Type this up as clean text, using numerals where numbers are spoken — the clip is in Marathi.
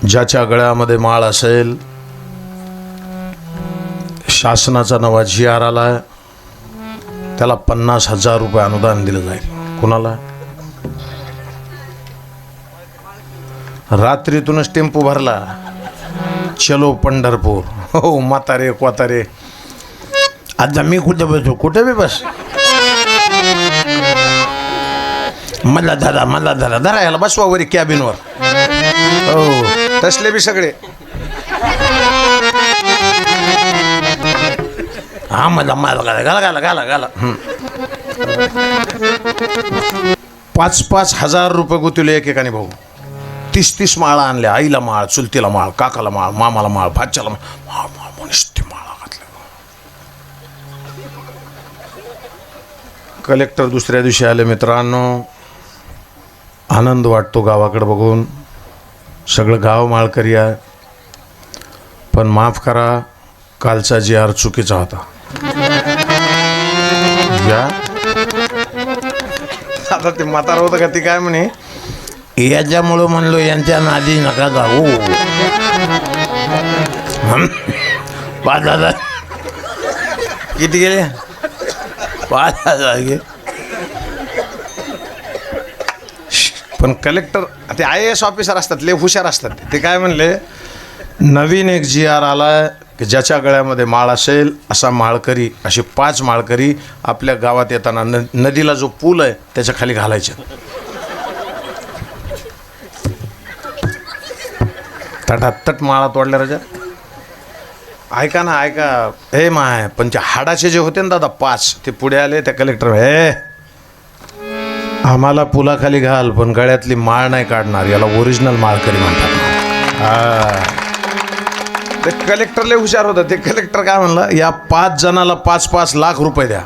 ज्याच्या गळ्यामध्ये माळ असेल, शासनाचा नवा GR आला, त्याला 50,000 रुपये अनुदान दिलं जाईल. कुणाला? रात्रीतूनच टेम्पो भरला, चलो पंढरपूर. हो म्हातारे कोतारे, आता मी कुठे बसू? कुठे बी बस, मला धरा याला बसवा वरी कॅबिनवर. हो तसले बी सगळे. हा मला घाला 5,000 रुपये गुंतवले एकेकाने भाऊ. 30 माळा आणल्या. आईला माळ, चुलतीला माळ, काकाला माळ, मामाला माळ, भाच्याला माळ, माळा घातल्या. कलेक्टर दुसऱ्या दिवशी आले. मित्रांनो, आनंद वाटतो गावाकडे बघून. सगळं गाव माळकरी आहे, पण माफ करा, कालचा GR चुकीचा होता. आता ते म्हातारा होतं का, ती काय म्हणे, याच्यामुळं म्हणलो यांच्या नादी नका जाऊ. 5,000 किती गेले? 5,000 गे. पण कलेक्टर ते IAS ऑफिसर असतात, लय हुशार असतात. ते काय म्हणले, नवीन एक GR आला की ज्याच्या गळ्यामध्ये माळ असेल असा माळकरी, असे 5 माळकरी आपल्या गावात येताना नदीला जो पूल आहे त्याच्या खाली घालायचे. तटातट माळा तोडल्या राजा. ऐका ना, ऐका. हे माय, पण ते हाडाचे जे होते ना दादा 5, ते पुढे आले. त्या कलेक्टर, हे आम्हाला पुलाखाली घाल, पण गळ्यातली माळ नाही काढणार, याला ओरिजिनल माळकरी म्हणतात. हा, ते कलेक्टर लय हुशार होतं. ते कलेक्टर काय म्हणलं, या 5 जणाला 5-5 लाख रुपये द्या.